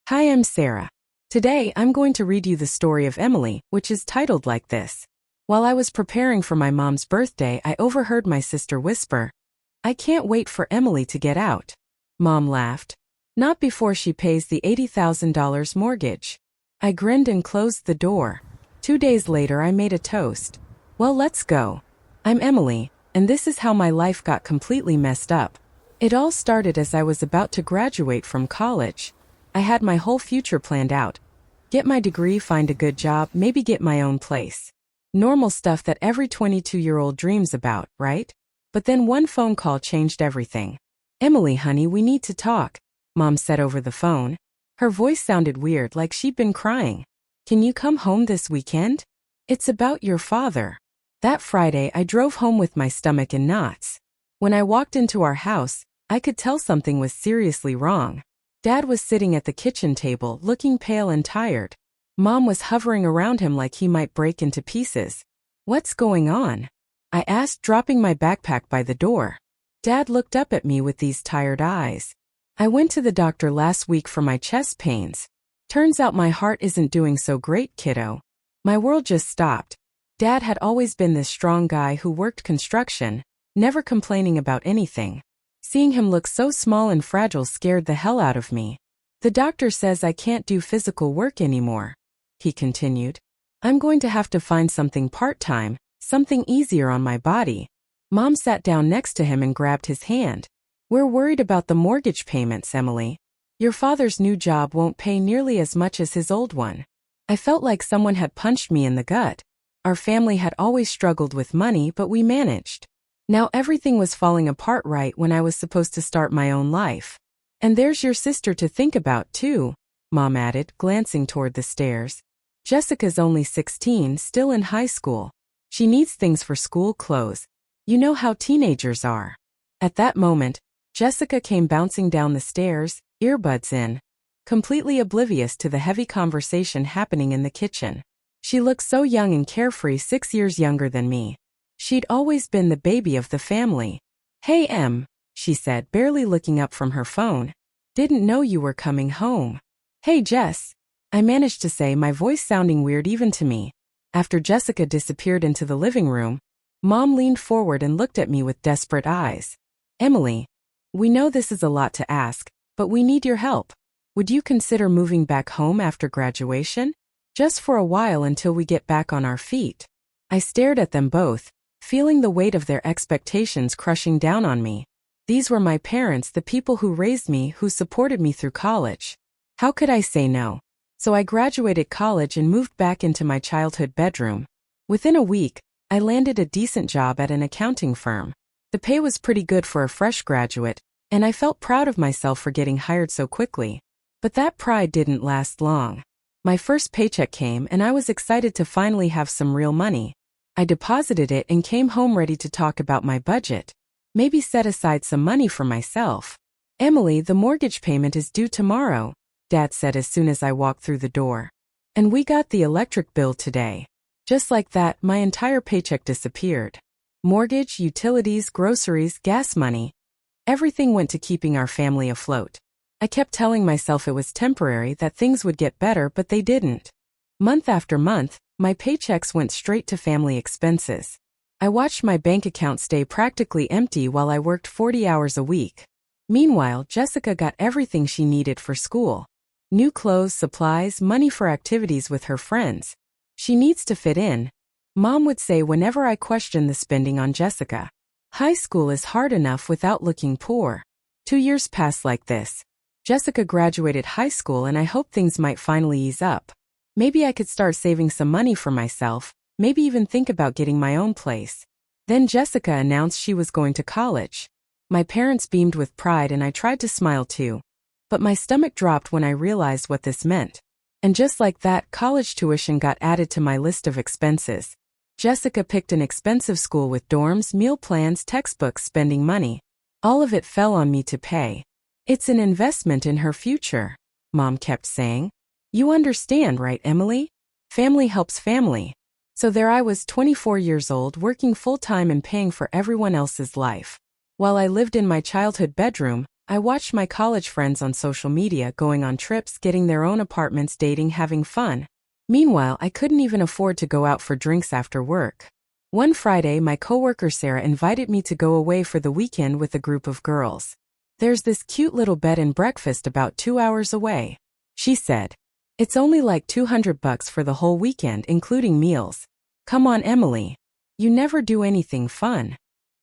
Hi, I'm Sarah. Today, I'm going to read you the story of Emily, which is titled like this. While I was preparing for my mom's birthday, I overheard my sister whisper, "I can't wait for Emily to get out." Mom laughed. "Not before she pays the $80,000 mortgage." I grinned and closed the door. 2 days later, I made a toast. "Well, let's go. I'm Emily, and this is how my life got completely messed up." It all started as I was about to graduate from college. I had my whole future planned out. Get my degree, find a good job, maybe get my own place. Normal stuff that every 22-year-old dreams about, right? But then one phone call changed everything. "Emily, honey, we need to talk," Mom said over the phone. Her voice sounded weird, like she'd been crying. "Can you come home this weekend? It's about your father." That Friday, I drove home with my stomach in knots. When I walked into our house, I could tell something was seriously wrong. Dad was sitting at the kitchen table, looking pale and tired. Mom was hovering around him like he might break into pieces. "What's going on?" I asked, dropping my backpack by the door. Dad looked up at me with these tired eyes. "I went to the doctor last week for my chest pains. Turns out my heart isn't doing so great, kiddo." My world just stopped. Dad had always been this strong guy who worked construction, never complaining about anything. Seeing him look so small and fragile scared the hell out of me. "The doctor says I can't do physical work anymore," he continued. "I'm going to have to find something part-time, something easier on my body." Mom sat down next to him and grabbed his hand. "We're worried about the mortgage payments, Emily. Your father's new job won't pay nearly as much as his old one." I felt like someone had punched me in the gut. Our family had always struggled with money, but we managed. Now everything was falling apart right when I was supposed to start my own life. "And there's your sister to think about, too," Mom added, glancing toward the stairs. "Jessica's only 16, still in high school. She needs things for school clothes. You know how teenagers are." At that moment, Jessica came bouncing down the stairs, earbuds in, completely oblivious to the heavy conversation happening in the kitchen. She looked so young and carefree, 6 years younger than me. She'd always been the baby of the family. "Hey, Em," she said, barely looking up from her phone. "Didn't know you were coming home." "Hey, Jess," I managed to say, my voice sounding weird even to me. After Jessica disappeared into the living room, Mom leaned forward and looked at me with desperate eyes. "Emily, we know this is a lot to ask, but we need your help. Would you consider moving back home after graduation? Just for a while until we get back on our feet." I stared at them both, feeling the weight of their expectations crushing down on me. These were my parents, the people who raised me, who supported me through college. How could I say no? So I graduated college and moved back into my childhood bedroom. Within a week, I landed a decent job at an accounting firm. The pay was pretty good for a fresh graduate, and I felt proud of myself for getting hired so quickly. But that pride didn't last long. My first paycheck came and I was excited to finally have some real money. I deposited it and came home ready to talk about my budget. Maybe set aside some money for myself. "Emily, the mortgage payment is due tomorrow," Dad said as soon as I walked through the door. "And we got the electric bill today." Just like that, my entire paycheck disappeared. Mortgage, utilities, groceries, gas money. Everything went to keeping our family afloat. I kept telling myself it was temporary, that things would get better, but they didn't. Month after month, my paychecks went straight to family expenses. I watched my bank account stay practically empty while I worked 40 hours a week. Meanwhile, Jessica got everything she needed for school. New clothes, supplies, money for activities with her friends. She needs to fit in, Mom would say whenever I questioned the spending on Jessica. High school is hard enough without looking poor. 2 years passed like this. Jessica graduated high school and I hoped things might finally ease up. Maybe I could start saving some money for myself, maybe even think about getting my own place. Then Jessica announced she was going to college. My parents beamed with pride and I tried to smile too. But my stomach dropped when I realized what this meant. And just like that, college tuition got added to my list of expenses. Jessica picked an expensive school with dorms, meal plans, textbooks, spending money. All of it fell on me to pay. "It's an investment in her future," Mom kept saying. "You understand, right, Emily? Family helps family." So there I was, 24 years old, working full-time and paying for everyone else's life. While I lived in my childhood bedroom, I watched my college friends on social media going on trips, getting their own apartments, dating, having fun. Meanwhile, I couldn't even afford to go out for drinks after work. One Friday, my coworker Sarah invited me to go away for the weekend with a group of girls. There's this cute little bed and breakfast about 2 hours away, she said. It's only like $200 for the whole weekend, including meals. Come on, Emily. You never do anything fun.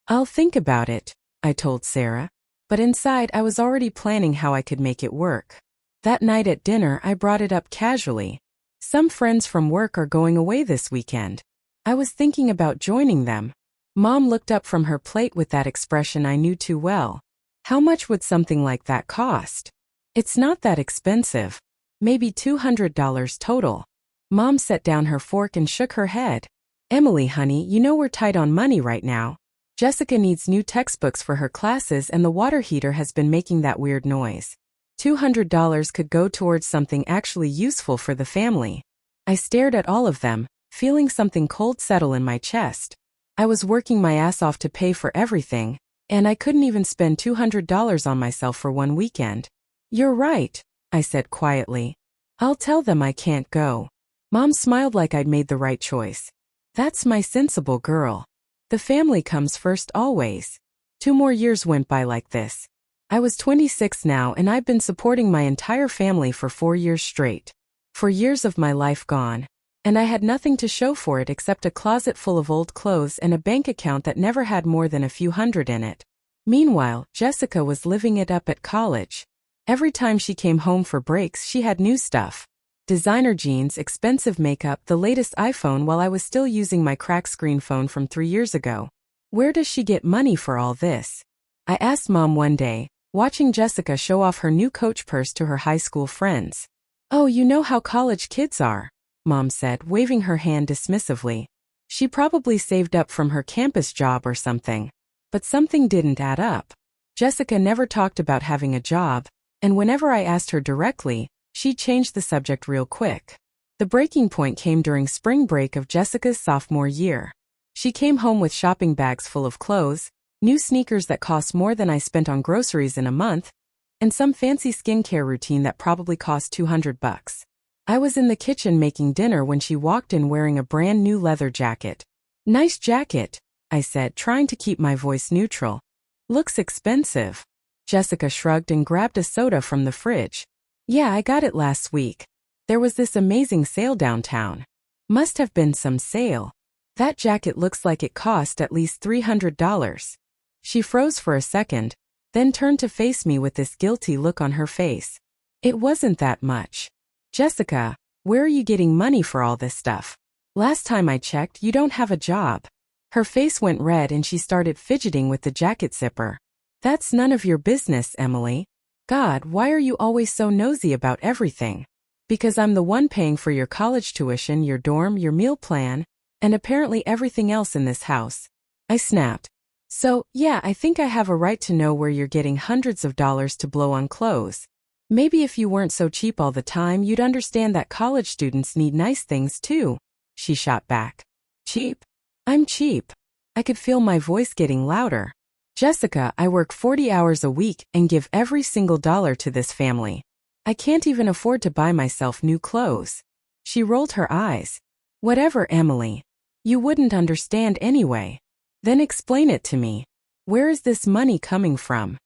I'll think about it, I told Sarah. But inside, I was already planning how I could make it work. That night at dinner, I brought it up casually. Some friends from work are going away this weekend. I was thinking about joining them. Mom looked up from her plate with that expression I knew too well. How much would something like that cost? It's not that expensive. Maybe $200 total. Mom set down her fork and shook her head. Emily, honey, you know we're tight on money right now. Jessica needs new textbooks for her classes and the water heater has been making that weird noise. $200 could go towards something actually useful for the family. I stared at all of them, feeling something cold settle in my chest. I was working my ass off to pay for everything, and I couldn't even spend $200 on myself for one weekend. You're right, I said quietly. I'll tell them I can't go. Mom smiled like I'd made the right choice. That's my sensible girl. The family comes first always. 2 more years went by like this. I was 26 now and I've been supporting my entire family for 4 years straight. 4 years of my life gone. And I had nothing to show for it except a closet full of old clothes and a bank account that never had more than a few hundred in it. Meanwhile, Jessica was living it up at college. Every time she came home for breaks, she had new stuff. Designer jeans, expensive makeup, the latest iPhone, while I was still using my cracked screen phone from 3 years ago. Where does she get money for all this? I asked Mom one day, watching Jessica show off her new Coach purse to her high school friends. Oh, you know how college kids are, Mom said, waving her hand dismissively. She probably saved up from her campus job or something. But something didn't add up. Jessica never talked about having a job, and whenever I asked her directly, she changed the subject real quick. The breaking point came during spring break of Jessica's sophomore year. She came home with shopping bags full of clothes, new sneakers that cost more than I spent on groceries in a month, and some fancy skincare routine that probably cost $200. I was in the kitchen making dinner when she walked in wearing a brand new leather jacket. Nice jacket, I said, trying to keep my voice neutral. Looks expensive. Jessica shrugged and grabbed a soda from the fridge. Yeah, I got it last week. There was this amazing sale downtown. Must have been some sale. That jacket looks like it cost at least $300. She froze for a second, then turned to face me with this guilty look on her face. It wasn't that much. Jessica, where are you getting money for all this stuff? Last time I checked, you don't have a job. Her face went red and she started fidgeting with the jacket zipper. That's none of your business, Emily. God, why are you always so nosy about everything? Because I'm the one paying for your college tuition, your dorm, your meal plan, and apparently everything else in this house. I snapped. So, yeah, I think I have a right to know where you're getting hundreds of dollars to blow on clothes. Maybe if you weren't so cheap all the time, you'd understand that college students need nice things too, she shot back. Cheap? I'm cheap. I could feel my voice getting louder. Jessica, I work 40 hours a week and give every single dollar to this family. I can't even afford to buy myself new clothes. She rolled her eyes. Whatever, Emily. You wouldn't understand anyway. Then explain it to me. Where is this money coming from?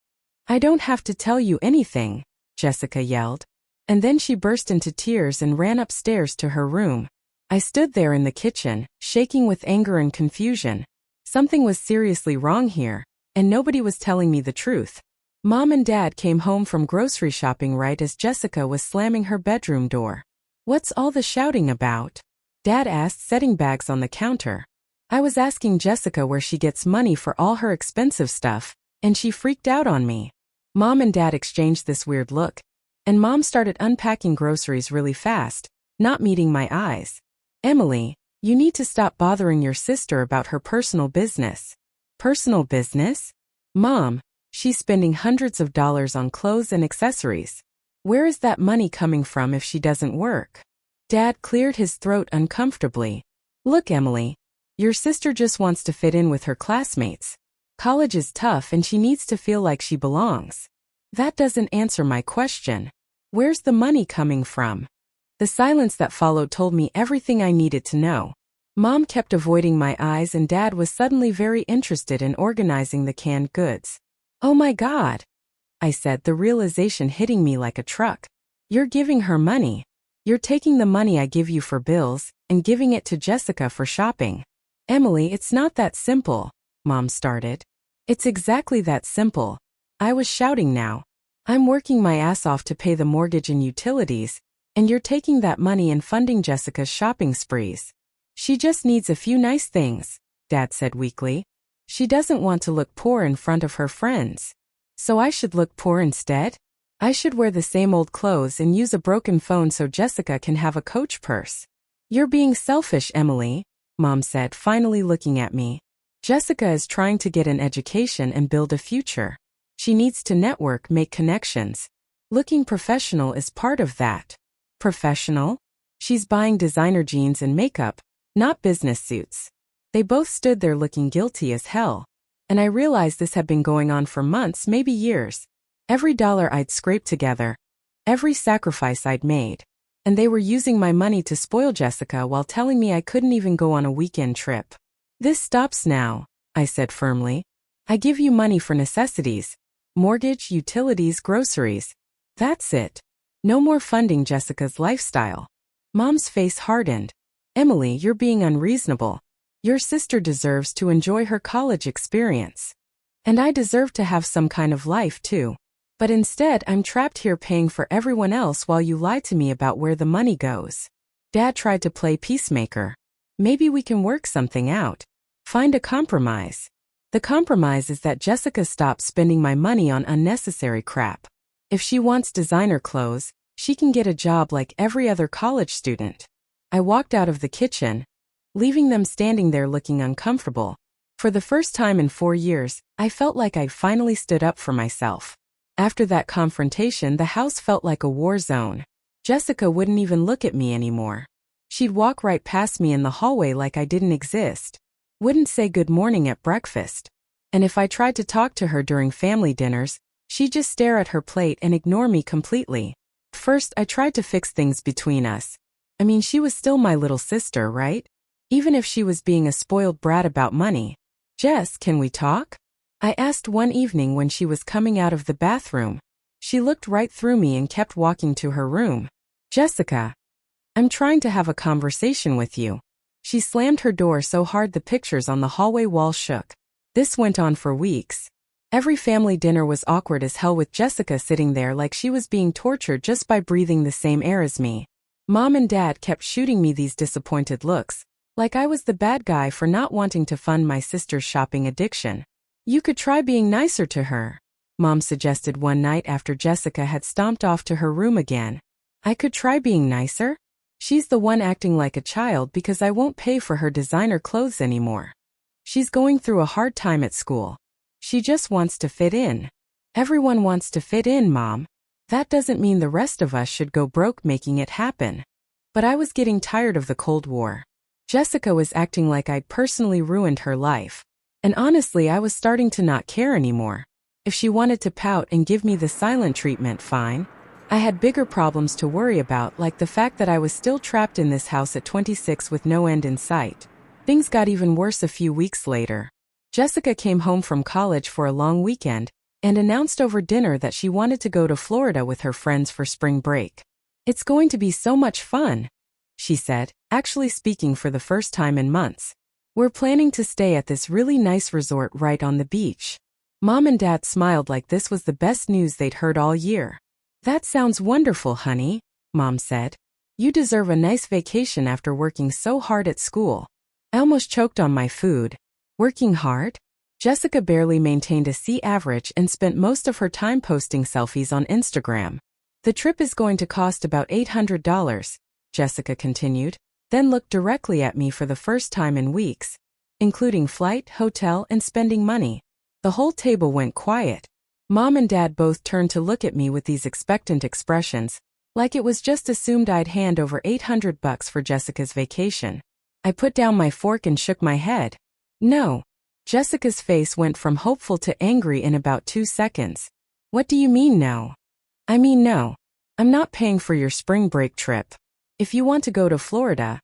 I don't have to tell you anything, Jessica yelled. And then she burst into tears and ran upstairs to her room. I stood there in the kitchen, shaking with anger and confusion. Something was seriously wrong here, and nobody was telling me the truth. Mom and Dad came home from grocery shopping right as Jessica was slamming her bedroom door. What's all the shouting about? Dad asked, setting bags on the counter. I was asking Jessica where she gets money for all her expensive stuff, and she freaked out on me. Mom and Dad exchanged this weird look, and Mom started unpacking groceries really fast, not meeting my eyes. Emily, you need to stop bothering your sister about her personal business. Personal business? Mom, she's spending hundreds of dollars on clothes and accessories. Where is that money coming from if she doesn't work? Dad cleared his throat uncomfortably. Look, Emily, your sister just wants to fit in with her classmates. College is tough and she needs to feel like she belongs. That doesn't answer my question. Where's the money coming from? The silence that followed told me everything I needed to know. Mom kept avoiding my eyes and Dad was suddenly very interested in organizing the canned goods. Oh my God, I said, the realization hitting me like a truck. You're giving her money. You're taking the money I give you for bills and giving it to Jessica for shopping. Emily, it's not that simple, Mom started. It's exactly that simple. I was shouting now. I'm working my ass off to pay the mortgage and utilities, and you're taking that money and funding Jessica's shopping sprees. She just needs a few nice things, Dad said weakly. She doesn't want to look poor in front of her friends. So I should look poor instead? I should wear the same old clothes and use a broken phone so Jessica can have a Coach purse. You're being selfish, Emily, Mom said, finally looking at me. Jessica is trying to get an education and build a future. She needs to network, make connections. Looking professional is part of that. Professional? She's buying designer jeans and makeup, not business suits. They both stood there looking guilty as hell. And I realized this had been going on for months, maybe years. Every dollar I'd scraped together, every sacrifice I'd made. And they were using my money to spoil Jessica while telling me I couldn't even go on a weekend trip. This stops now, I said firmly. I give you money for necessities. Mortgage, utilities, groceries. That's it. No more funding Jessica's lifestyle. Mom's face hardened. Emily, you're being unreasonable. Your sister deserves to enjoy her college experience. And I deserve to have some kind of life too. But instead, I'm trapped here paying for everyone else while you lie to me about where the money goes. Dad tried to play peacemaker. Maybe we can work something out. Find a compromise. The compromise is that Jessica stops spending my money on unnecessary crap. If she wants designer clothes, she can get a job like every other college student. I walked out of the kitchen, leaving them standing there looking uncomfortable. For the first time in 4 years, I felt like I'd finally stood up for myself. After that confrontation, the house felt like a war zone. Jessica wouldn't even look at me anymore. She'd walk right past me in the hallway like I didn't exist. Wouldn't say good morning at breakfast. And if I tried to talk to her during family dinners, she'd just stare at her plate and ignore me completely. First, I tried to fix things between us. I mean, she was still my little sister, right? Even if she was being a spoiled brat about money. Jess, can we talk? I asked one evening when she was coming out of the bathroom. She looked right through me and kept walking to her room. Jessica, I'm trying to have a conversation with you. She slammed her door so hard the pictures on the hallway wall shook. This went on for weeks. Every family dinner was awkward as hell with Jessica sitting there like she was being tortured just by breathing the same air as me. Mom and Dad kept shooting me these disappointed looks, like I was the bad guy for not wanting to fund my sister's shopping addiction. You could try being nicer to her, Mom suggested one night after Jessica had stomped off to her room again. I could try being nicer? She's the one acting like a child because I won't pay for her designer clothes anymore. She's going through a hard time at school. She just wants to fit in. Everyone wants to fit in, Mom. That doesn't mean the rest of us should go broke making it happen. But I was getting tired of the Cold War. Jessica was acting like I'd personally ruined her life. And honestly, I was starting to not care anymore. If she wanted to pout and give me the silent treatment, fine. I had bigger problems to worry about, like the fact that I was still trapped in this house at 26 with no end in sight. Things got even worse a few weeks later. Jessica came home from college for a long weekend and announced over dinner that she wanted to go to Florida with her friends for spring break. It's going to be so much fun, she said, actually speaking for the first time in months. We're planning to stay at this really nice resort right on the beach. Mom and Dad smiled like this was the best news they'd heard all year. That sounds wonderful, honey, Mom said. You deserve a nice vacation after working so hard at school. I almost choked on my food. Working hard? Jessica barely maintained a C average and spent most of her time posting selfies on Instagram. The trip is going to cost about $800, Jessica continued, then looked directly at me for the first time in weeks, including flight, hotel, and spending money. The whole table went quiet. Mom and Dad both turned to look at me with these expectant expressions, like it was just assumed I'd hand over $800 for Jessica's vacation. I put down my fork and shook my head. No. Jessica's face went from hopeful to angry in about 2 seconds. What do you mean no? I mean no. I'm not paying for your spring break trip. If you want to go to Florida,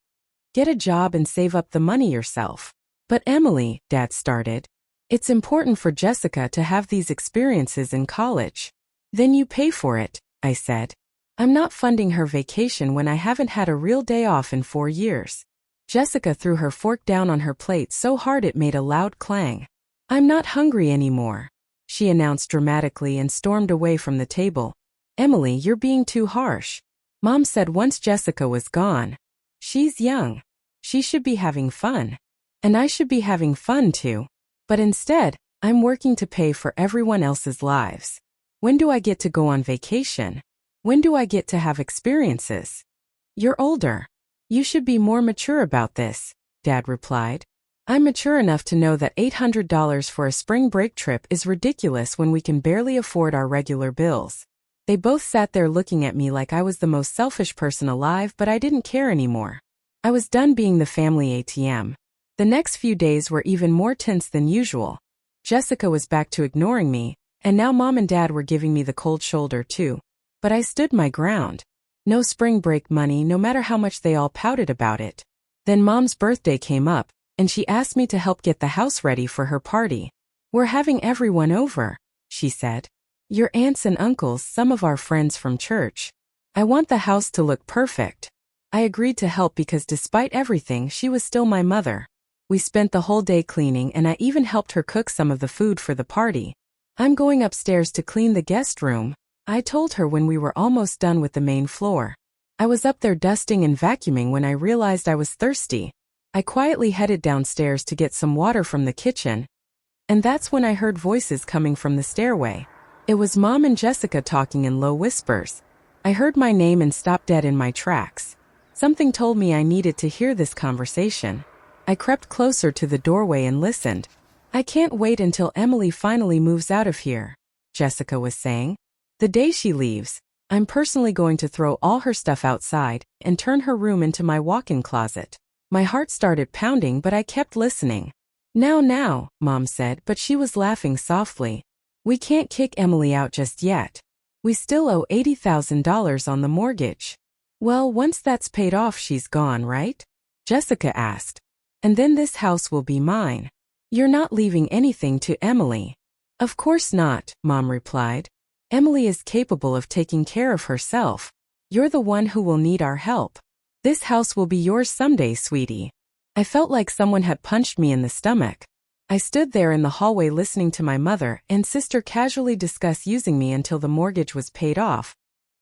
get a job and save up the money yourself. But Emily, Dad started. It's important for Jessica to have these experiences in college. Then you pay for it, I said. I'm not funding her vacation when I haven't had a real day off in 4 years. Jessica threw her fork down on her plate so hard it made a loud clang. I'm not hungry anymore, she announced dramatically and stormed away from the table. Emily, you're being too harsh. Mom said once Jessica was gone. She's young. She should be having fun. And I should be having fun too. But instead, I'm working to pay for everyone else's lives. When do I get to go on vacation? When do I get to have experiences? You're older. You should be more mature about this, Dad replied. I'm mature enough to know that $800 for a spring break trip is ridiculous when we can barely afford our regular bills. They both sat there looking at me like I was the most selfish person alive, but I didn't care anymore. I was done being the family ATM. The next few days were even more tense than usual. Jessica was back to ignoring me, and now Mom and Dad were giving me the cold shoulder too. But I stood my ground. No spring break money, no matter how much they all pouted about it. Then Mom's birthday came up, and she asked me to help get the house ready for her party. We're having everyone over, she said. Your aunts and uncles, some of our friends from church. I want the house to look perfect. I agreed to help because despite everything, she was still my mother. We spent the whole day cleaning and I even helped her cook some of the food for the party. I'm going upstairs to clean the guest room, I told her when we were almost done with the main floor. I was up there dusting and vacuuming when I realized I was thirsty. I quietly headed downstairs to get some water from the kitchen. And that's when I heard voices coming from the stairway. It was Mom and Jessica talking in low whispers. I heard my name and stopped dead in my tracks. Something told me I needed to hear this conversation. I crept closer to the doorway and listened. I can't wait until Emily finally moves out of here, Jessica was saying. The day she leaves, I'm personally going to throw all her stuff outside and turn her room into my walk-in closet. My heart started pounding, but I kept listening. Now, Mom said, but she was laughing softly. We can't kick Emily out just yet. We still owe $80,000 on the mortgage. Well, once that's paid off, she's gone, right? Jessica asked. And then this house will be mine. You're not leaving anything to Emily. Of course not, Mom replied. Emily is capable of taking care of herself. You're the one who will need our help. This house will be yours someday, sweetie. I felt like someone had punched me in the stomach. I stood there in the hallway listening to my mother and sister casually discuss using me until the mortgage was paid off,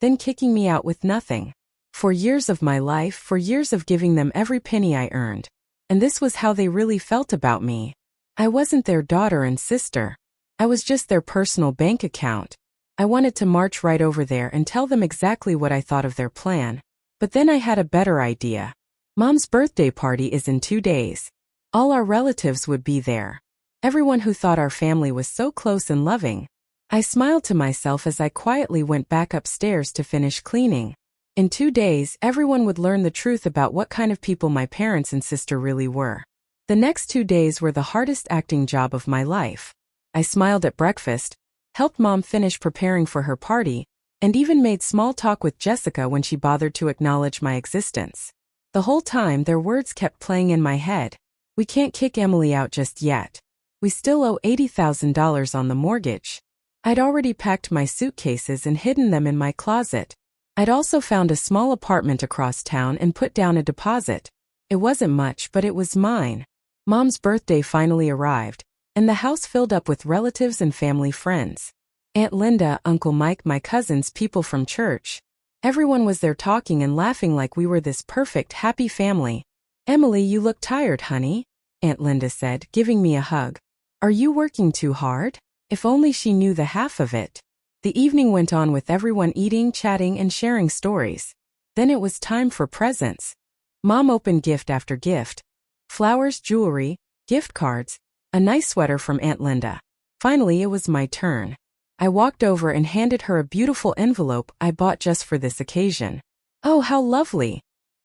then kicking me out with nothing. For years of my life, for years of giving them every penny I earned. And this was how they really felt about me. I wasn't their daughter and sister. I was just their personal bank account. I wanted to march right over there and tell them exactly what I thought of their plan. But then I had a better idea. Mom's birthday party is in 2 days. All our relatives would be there. Everyone who thought our family was so close and loving. I smiled to myself as I quietly went back upstairs to finish cleaning. In 2 days, everyone would learn the truth about what kind of people my parents and sister really were. The next 2 days were the hardest acting job of my life. I smiled at breakfast, helped Mom finish preparing for her party, and even made small talk with Jessica when she bothered to acknowledge my existence. The whole time, their words kept playing in my head. We can't kick Emily out just yet. We still owe $80,000 on the mortgage. I'd already packed my suitcases and hidden them in my closet. I'd also found a small apartment across town and put down a deposit. It wasn't much, but it was mine. Mom's birthday finally arrived, and the house filled up with relatives and family friends. Aunt Linda, Uncle Mike, my cousins, people from church. Everyone was there talking and laughing like we were this perfect, happy family. Emily, you look tired, honey, Aunt Linda said, giving me a hug. Are you working too hard? If only she knew the half of it. The evening went on with everyone eating, chatting, and sharing stories. Then it was time for presents. Mom opened gift after gift. Flowers, jewelry, gift cards, a nice sweater from Aunt Linda. Finally, it was my turn. I walked over and handed her a beautiful envelope I bought just for this occasion. Oh, how lovely,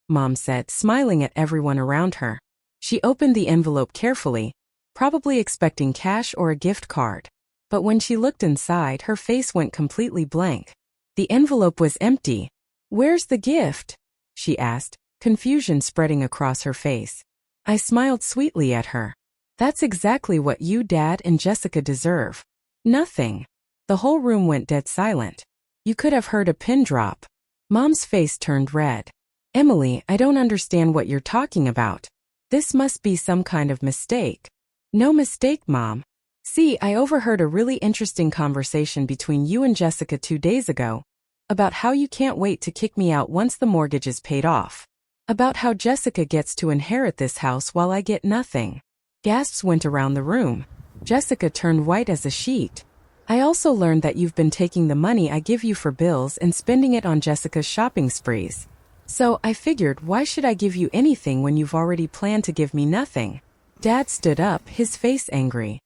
Mom said, smiling at everyone around her. She opened the envelope carefully, probably expecting cash or a gift card. But when she looked inside, her face went completely blank. The envelope was empty. "Where's the gift?" she asked, confusion spreading across her face. I smiled sweetly at her. "That's exactly what you, Dad, and Jessica deserve." Nothing. The whole room went dead silent. You could have heard a pin drop. Mom's face turned red. "Emily, I don't understand what you're talking about. This must be some kind of mistake." "No mistake, Mom. See, I overheard a really interesting conversation between you and Jessica 2 days ago. About how you can't wait to kick me out once the mortgage is paid off. About how Jessica gets to inherit this house while I get nothing." Gasps went around the room. Jessica turned white as a sheet. "I also learned that you've been taking the money I give you for bills and spending it on Jessica's shopping sprees. So I figured, why should I give you anything when you've already planned to give me nothing?" Dad stood up, his face angry.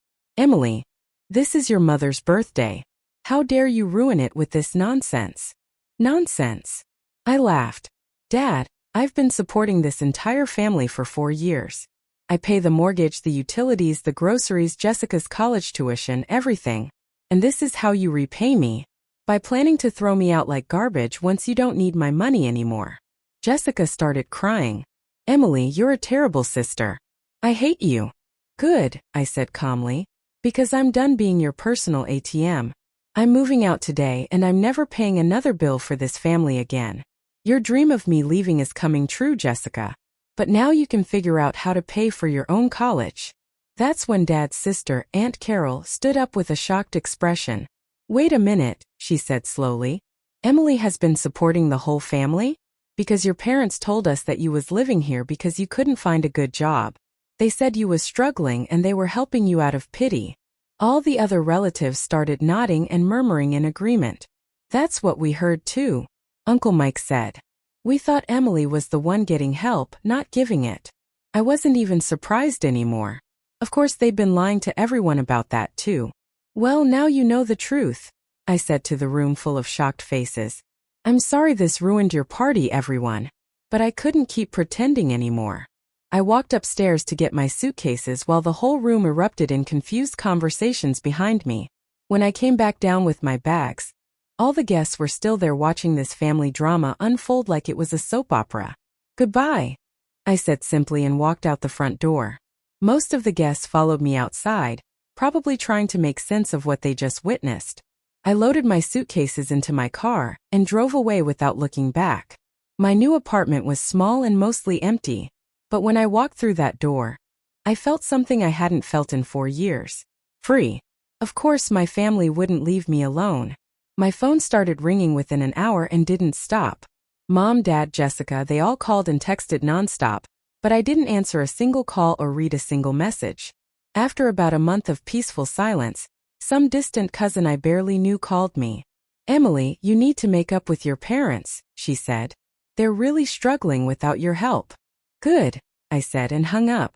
"Emily, this is your mother's birthday. How dare you ruin it with this nonsense?" "Nonsense?" I laughed. "Dad, I've been supporting this entire family for 4 years. I pay the mortgage, the utilities, the groceries, Jessica's college tuition, everything. And this is how you repay me? By planning to throw me out like garbage once you don't need my money anymore." Jessica started crying. "Emily, you're a terrible sister. I hate you." "Good," I said calmly. "Because I'm done being your personal ATM. I'm moving out today and I'm never paying another bill for this family again. Your dream of me leaving is coming true, Jessica. But now you can figure out how to pay for your own college." That's when Dad's sister, Aunt Carol, stood up with a shocked expression. "Wait a minute," she said slowly. "Emily has been supporting the whole family? Because your parents told us that you was living here because you couldn't find a good job. They said you was struggling and they were helping you out of pity." All the other relatives started nodding and murmuring in agreement. "That's what we heard too," Uncle Mike said. "We thought Emily was the one getting help, not giving it." I wasn't even surprised anymore. Of course they'd been lying to everyone about that too. "Well, now you know the truth," I said to the room full of shocked faces. "I'm sorry this ruined your party, everyone. But I couldn't keep pretending anymore." I walked upstairs to get my suitcases while the whole room erupted in confused conversations behind me. When I came back down with my bags, all the guests were still there watching this family drama unfold like it was a soap opera. "Goodbye," I said simply and walked out the front door. Most of the guests followed me outside, probably trying to make sense of what they just witnessed. I loaded my suitcases into my car and drove away without looking back. My new apartment was small and mostly empty, but when I walked through that door, I felt something I hadn't felt in 4 years. Free. Of course, my family wouldn't leave me alone. My phone started ringing within an hour and didn't stop. Mom, Dad, Jessica, they all called and texted nonstop, but I didn't answer a single call or read a single message. After about a month of peaceful silence, some distant cousin I barely knew called me. "Emily, you need to make up with your parents," she said. "They're really struggling without your help." "Good," I said and hung up.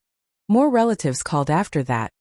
More relatives called after that,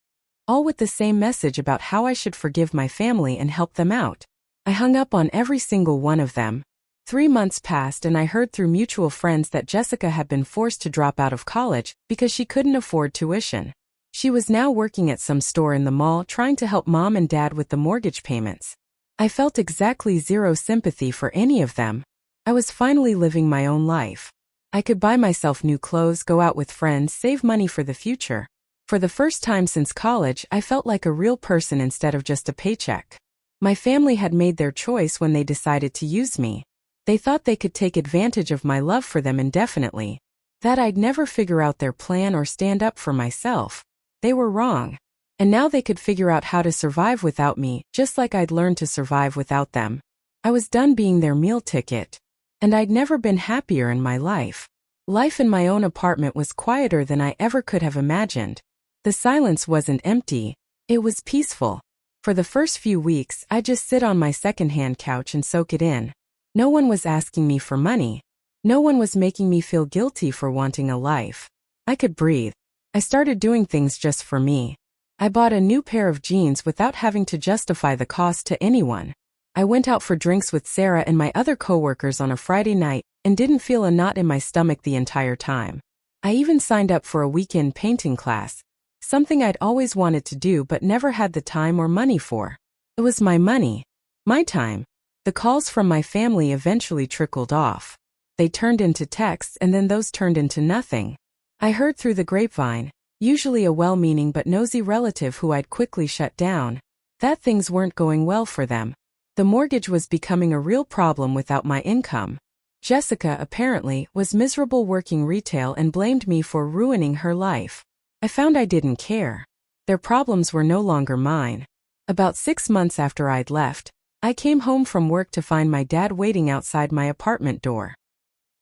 all with the same message about how I should forgive my family and help them out. I hung up on every single one of them. 3 months passed and I heard through mutual friends that Jessica had been forced to drop out of college because she couldn't afford tuition. She was now working at some store in the mall trying to help Mom and Dad with the mortgage payments. I felt exactly zero sympathy for any of them. I was finally living my own life. I could buy myself new clothes, go out with friends, save money for the future. For the first time since college, I felt like a real person instead of just a paycheck. My family had made their choice when they decided to use me. They thought they could take advantage of my love for them indefinitely. That I'd never figure out their plan or stand up for myself. They were wrong. And now they could figure out how to survive without me, just like I'd learned to survive without them. I was done being their meal ticket. And I'd never been happier in my life. Life in my own apartment was quieter than I ever could have imagined. The silence wasn't empty, it was peaceful. For the first few weeks, I'd just sit on my secondhand couch and soak it in. No one was asking me for money. No one was making me feel guilty for wanting a life. I could breathe. I started doing things just for me. I bought a new pair of jeans without having to justify the cost to anyone. I went out for drinks with Sarah and my other coworkers on a Friday night and didn't feel a knot in my stomach the entire time. I even signed up for a weekend painting class, something I'd always wanted to do but never had the time or money for. It was my money. My time. The calls from my family eventually trickled off. They turned into texts and then those turned into nothing. I heard through the grapevine, usually a well-meaning but nosy relative who I'd quickly shut down, that things weren't going well for them. The mortgage was becoming a real problem without my income. Jessica, apparently, was miserable working retail and blamed me for ruining her life. I found I didn't care. Their problems were no longer mine. About 6 months after I'd left, I came home from work to find my dad waiting outside my apartment door.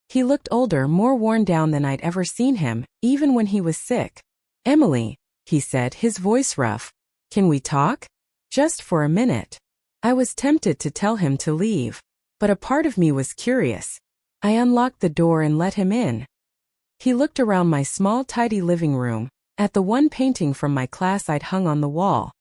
He looked older, more worn down than I'd ever seen him, even when he was sick. "Emily," he said, his voice rough. "Can we talk? Just for a minute." I was tempted to tell him to leave, but a part of me was curious. I unlocked the door and let him in. He looked around my small, tidy living room, at the one painting from my class I'd hung on the wall.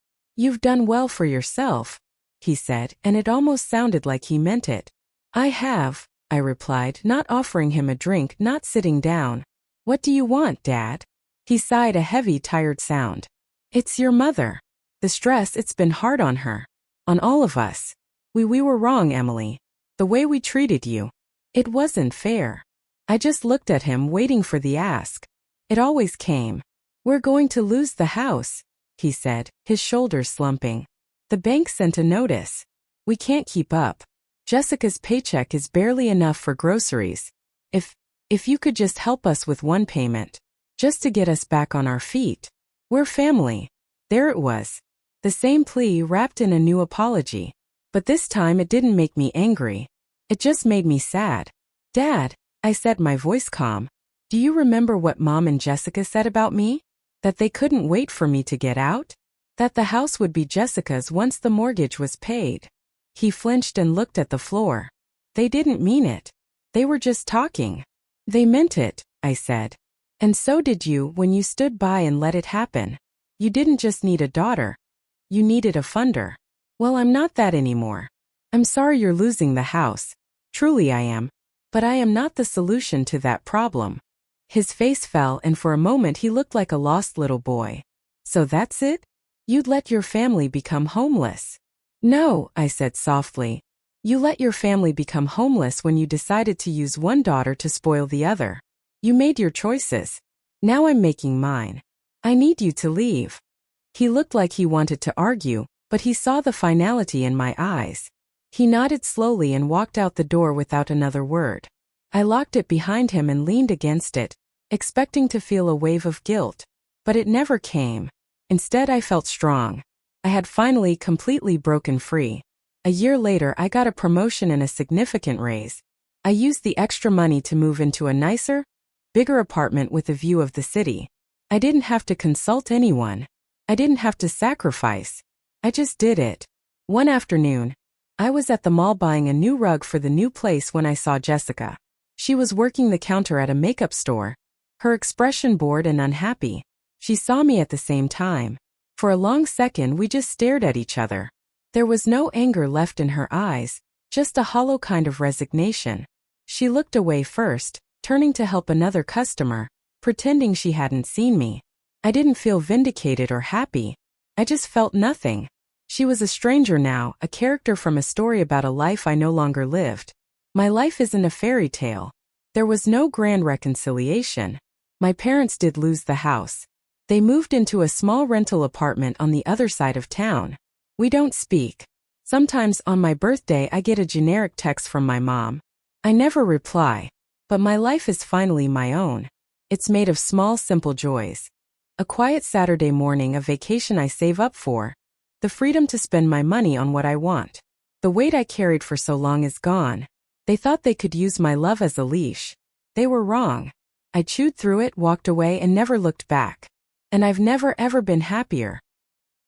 "You've done well for yourself," he said, and it almost sounded like he meant it. "I have," I replied, not offering him a drink, not sitting down. "What do you want, Dad?" He sighed, a heavy, tired sound. "It's your mother. The stress, it's been hard on her. On all of us. We were wrong, Emily. The way we treated you. It wasn't fair." I just looked at him, waiting for the ask. It always came. "We're going to lose the house," he said, his shoulders slumping. "The bank sent a notice. We can't keep up. Jessica's paycheck is barely enough for groceries. If you could just help us with one payment. Just to get us back on our feet. We're family." There it was. The same plea wrapped in a new apology. But this time it didn't make me angry. It just made me sad. "Dad," I said, my voice calm, "do you remember what Mom and Jessica said about me? That they couldn't wait for me to get out? That the house would be Jessica's once the mortgage was paid." He flinched and looked at the floor. "They didn't mean it. They were just talking." "They meant it," I said. "And so did you when you stood by and let it happen. You didn't just need a daughter. You needed a funder. Well, I'm not that anymore. I'm sorry you're losing the house. Truly I am. But I am not the solution to that problem." His face fell and for a moment he looked like a lost little boy. "So that's it? You'd let your family become homeless?" "No," I said softly. "You let your family become homeless when you decided to use one daughter to spoil the other. You made your choices. Now I'm making mine. I need you to leave." He looked like he wanted to argue, but he saw the finality in my eyes. He nodded slowly and walked out the door without another word. I locked it behind him and leaned against it, expecting to feel a wave of guilt. But it never came. Instead, I felt strong. I had finally completely broken free. A year later, I got a promotion and a significant raise. I used the extra money to move into a nicer, bigger apartment with a view of the city. I didn't have to consult anyone. I didn't have to sacrifice. I just did it. One afternoon, I was at the mall buying a new rug for the new place when I saw Jessica. She was working the counter at a makeup store, her expression bored and unhappy. She saw me at the same time. For a long second we just stared at each other. There was no anger left in her eyes, just a hollow kind of resignation. She looked away first, turning to help another customer, pretending she hadn't seen me. I didn't feel vindicated or happy. I just felt nothing. She was a stranger now, a character from a story about a life I no longer lived. My life isn't a fairy tale. There was no grand reconciliation. My parents did lose the house. They moved into a small rental apartment on the other side of town. We don't speak. Sometimes on my birthday I get a generic text from my mom. I never reply. But my life is finally my own. It's made of small, simple joys. A quiet Saturday morning, a vacation I save up for. The freedom to spend my money on what I want. The weight I carried for so long is gone. They thought they could use my love as a leash. They were wrong. I chewed through it, walked away, and never looked back. And I've never ever been happier.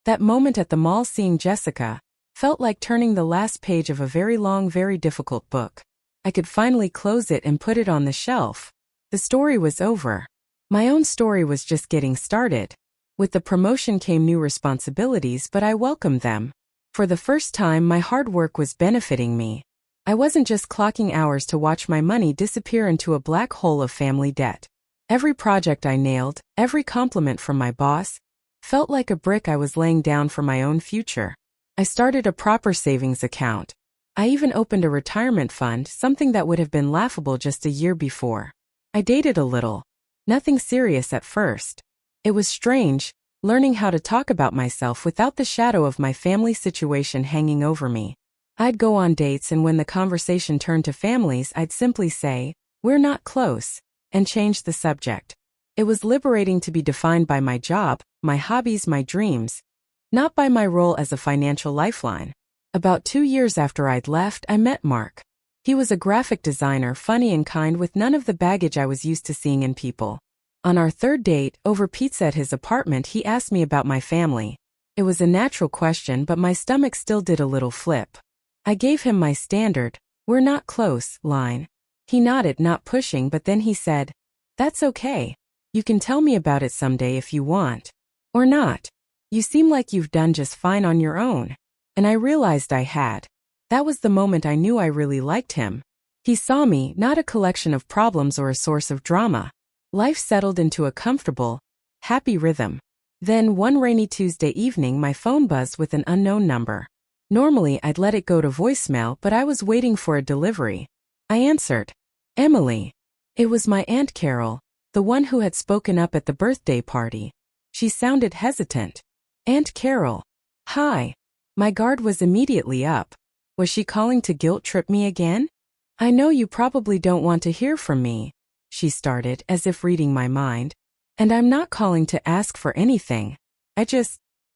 That moment at the mall seeing Jessica felt like turning the last page of a very long, very difficult book. I could finally close it and put it on the shelf. The story was over. My own story was just getting started. With the promotion came new responsibilities, but I welcomed them. For the first time, my hard work was benefiting me. I wasn't just clocking hours to watch my money disappear into a black hole of family debt. Every project I nailed, every compliment from my boss, felt like a brick I was laying down for my own future. I started a proper savings account. I even opened a retirement fund, something that would have been laughable just a year before. I dated a little. Nothing serious at first. It was strange, learning how to talk about myself without the shadow of my family situation hanging over me. I'd go on dates, and when the conversation turned to families, I'd simply say, "We're not close," and change the subject. It was liberating to be defined by my job, my hobbies, my dreams, not by my role as a financial lifeline. About 2 years after I'd left, I met Mark. He was a graphic designer, funny and kind, with none of the baggage I was used to seeing in people. On our third date, over pizza at his apartment, he asked me about my family. It was a natural question, but my stomach still did a little flip. I gave him my standard, "We're not close" line. He nodded, not pushing, but then he said, "That's okay. You can tell me about it someday if you want. Or not. You seem like you've done just fine on your own." And I realized I had. That was the moment I knew I really liked him. He saw me, not a collection of problems or a source of drama. Life settled into a comfortable, happy rhythm. Then, one rainy Tuesday evening, my phone buzzed with an unknown number. Normally, I'd let it go to voicemail, but I was waiting for a delivery. I answered. "Emily." It was my Aunt Carol, the one who had spoken up at the birthday party. She sounded hesitant. "Aunt Carol. Hi." My guard was immediately up. Was she calling to guilt-trip me again? "I know you probably don't want to hear from me," she started, as if reading my mind. "And I'm not calling to ask for anything. I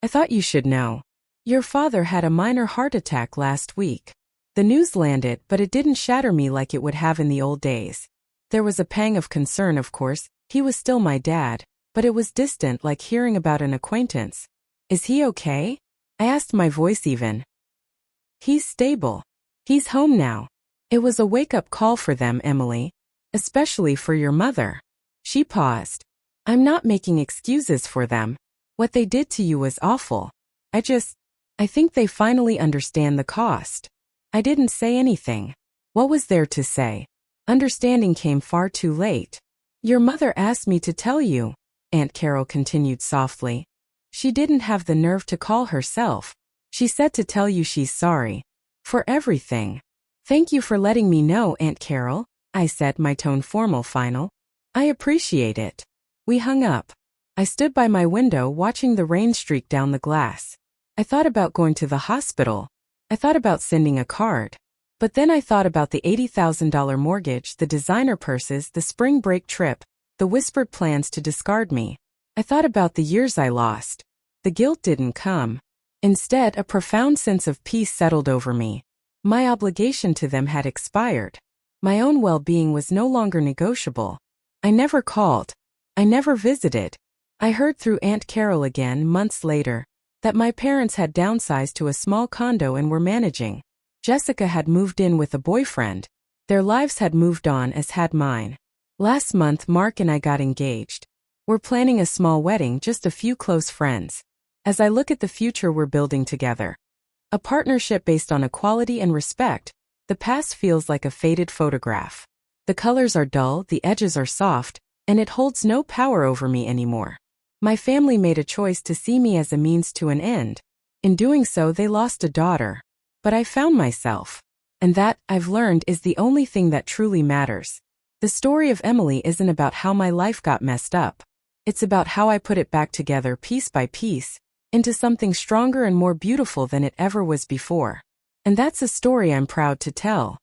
thought you should know. Your father had a minor heart attack last week. The news landed, but it didn't shatter me like it would have in the old days. There was a pang of concern, of course. He was still my dad, but it was distant, like hearing about an acquaintance. Is he okay?" I asked, my voice even. "He's stable. He's home now." It was a wake-up call for them, Emily. Especially for your mother. She paused. "I'm not making excuses for them. What they did to you was awful. I think they finally understand the cost." I didn't say anything. What was there to say? Understanding came far too late. "Your mother asked me to tell you," Aunt Carol continued softly. "She didn't have the nerve to call herself. She said to tell you she's sorry. For everything." "Thank you for letting me know, Aunt Carol," I said, my tone formal final. "I appreciate it." We hung up. I stood by my window watching the rain streak down the glass. I thought about going to the hospital. I thought about sending a card. But then I thought about the $80,000 mortgage, the designer purses, the spring break trip, the whispered plans to discard me. I thought about the years I lost. The guilt didn't come. Instead, a profound sense of peace settled over me. My obligation to them had expired. My own well-being was no longer negotiable. I never called. I never visited. I heard through Aunt Carol again, months later, that my parents had downsized to a small condo and were managing. Jessica had moved in with a boyfriend. Their lives had moved on, as had mine. Last month, Mark and I got engaged. We're planning a small wedding, just a few close friends. As I look at the future we're building together, a partnership based on equality and respect, the past feels like a faded photograph. The colors are dull, the edges are soft, and it holds no power over me anymore. My family made a choice to see me as a means to an end. In doing so, they lost a daughter. But I found myself. And that, I've learned, is the only thing that truly matters. The story of Emily isn't about how my life got messed up. It's about how I put it back together piece by piece, into something stronger and more beautiful than it ever was before. And that's a story I'm proud to tell.